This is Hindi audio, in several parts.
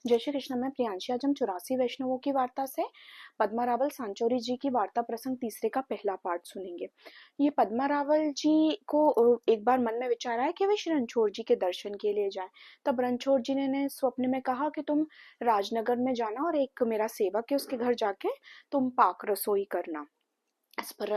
जय श्री कृष्ण। मैं प्रियांशी। आज हम 84 वैष्णवों की वार्ता से पद्मा रावल सांचौरी जी की वार्ता प्रसंग तीसरे का पहला पार्ट सुनेंगे। ये पद्मा रावल जी को एक बार मन में विचार आया कि वे श्री रणछोड़ जी के दर्शन के लिए जाएं। तब रणछोड़ जी ने स्वप्न में कहा कि तुम राजनगर में जाना और एक मेरा सेवक है उसके घर जाके तुम पाक रसोई करना। इस पर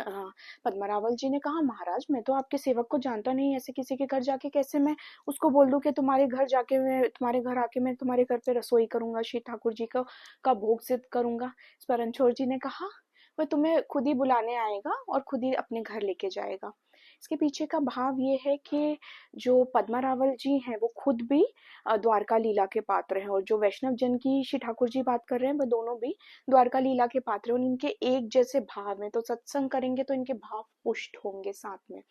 पद्मा रावल जी ने कहा, महाराज मैं तो आपके सेवक को जानता नहीं, ऐसे किसी के घर जाके कैसे मैं उसको बोल दूं कि तुम्हारे घर जाके मैं तुम्हारे घर आके मैं तुम्हारे घर पे रसोई करूंगा, श्री ठाकुर जी का भोग सिद्ध करूंगा। इस पर रणछोड़ जी ने कहा, वह तुम्हें खुद ही बुलाने आएगा और खुद ही अपने घर लेके जाएगा। इसके पीछे का भाव ये है कि जो पद्मा रावल जी हैं वो खुद भी द्वारका लीला के पात्र हैं, और जो वैष्णव जन की श्री ठाकुर जी बात कर रहे हैं वो दोनों भी द्वारका लीला के पात्र हैं और इनके एक जैसे भाव हैं। तो सत्संग करेंगे तो इनके भाव पुष्ट होंगे साथ में।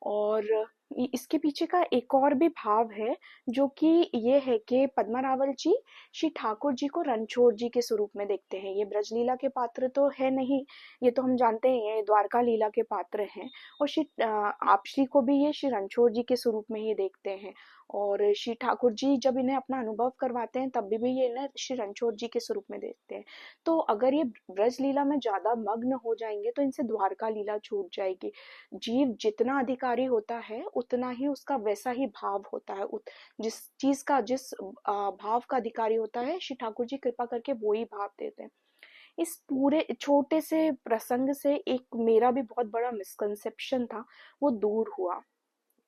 और इसके पीछे का एक और भी भाव है, जो कि ये है कि पद्मा रावल जी श्री ठाकुर जी को रणछोड़ जी के स्वरूप में देखते हैं। ये ब्रज लीला के पात्र तो है नहीं, ये तो हम जानते हैं ये द्वारका लीला के पात्र हैं। और आप श्री को भी ये श्री रणछोड़ जी के स्वरूप में ही देखते हैं। और श्री ठाकुर जी जब इन्हें अपना अनुभव करवाते हैं तब भी ये इन्हें श्री रणछोड़ जी के स्वरूप में देखते हैं। तो अगर ये ब्रज लीला में ज्यादा मग्न हो जाएंगे तो इनसे द्वारका लीला छूट जाएगी। जीव जितना अधिकारी होता है उतना ही उसका वैसा ही भाव होता है। जिस चीज का जिस भाव का अधिकारी होता है, श्री ठाकुर जी कृपा करके वो ही भाव देते हैं। इस पूरे छोटे से प्रसंग से एक मेरा भी बहुत बड़ा मिसकंसेप्शन था, वो दूर हुआ।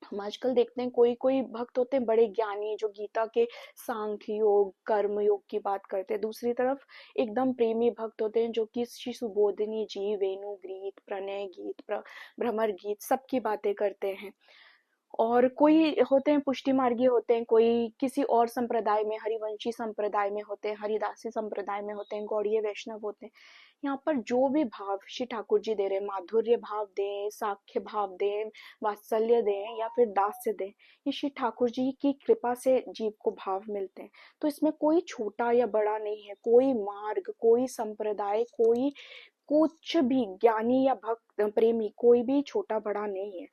हम आजकल देखते हैं कोई कोई भक्त होते हैं बड़े ज्ञानी, जो गीता के सांख्य योग कर्म योग की बात करते हैं। दूसरी तरफ एकदम प्रेमी भक्त होते हैं जो कि श्री सुबोधिनी जी, वेणु गीत, प्रणय गीत, भ्रमर गीत सबकी बातें करते हैं। और कोई होते हैं पुष्टि मार्गी होते हैं, कोई किसी और संप्रदाय में, हरिवंशी संप्रदाय में होते हैं, हरिदासी संप्रदाय में होते हैं, गौड़ीय वैष्णव होते हैं। यहाँ पर जो भी भाव श्री ठाकुर जी दे रहे हैं, माधुर्य भाव दें, साख्य भाव दें, वात्सल्य दें या फिर दास्य दें, ये श्री ठाकुर जी की कृपा से जीव को भाव मिलते हैं। तो इसमें कोई छोटा या बड़ा नहीं है, कोई मार्ग, कोई संप्रदाय, कोई कुछ भी ज्ञानी या भक्त प्रेमी कोई भी छोटा बड़ा नहीं है।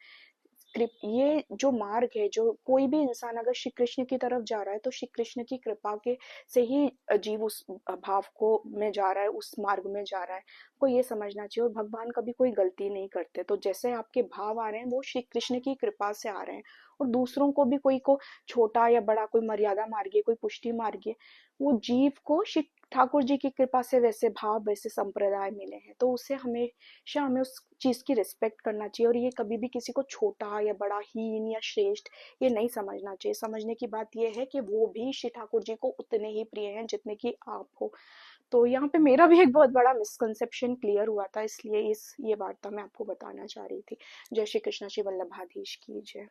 ये जो मार्ग है, जो कोई भी इंसान अगर श्री कृष्ण की तरफ जा रहा है तो श्री कृष्ण की कृपा के से ही जीव उस भाव को में जा रहा है, उस मार्ग में जा रहा है। को ये समझना चाहिए। और भगवान कभी कोई गलती नहीं करते, तो जैसे आपके भाव आ रहे हैं वो श्री कृष्ण की कृपा से आ रहे हैं। और दूसरों को भी कोई को छोटा या बड़ा, कोई मर्यादा मार्गी, कोई पुष्टि मार्गी, वो जीव को श्री ठाकुर जी की कृपा से वैसे भाव वैसे संप्रदाय मिले हैं, तो उसे हमेशा हमें उस चीज की रिस्पेक्ट करना चाहिए। और ये कभी भी किसी को छोटा या बड़ा, हीन या श्रेष्ठ ये नहीं समझना चाहिए। समझने की बात ये है कि वो भी श्री ठाकुर जी को उतने ही प्रिय हैं जितने कि आप हो। तो यहाँ पे मेरा भी एक बहुत बड़ा मिसकंसेप्शन क्लियर हुआ था, इसलिए ये वार्ता मैं आपको बताना चाह रही थी। जय श्री कृष्ण। श्री वल्लभाधीश की जय।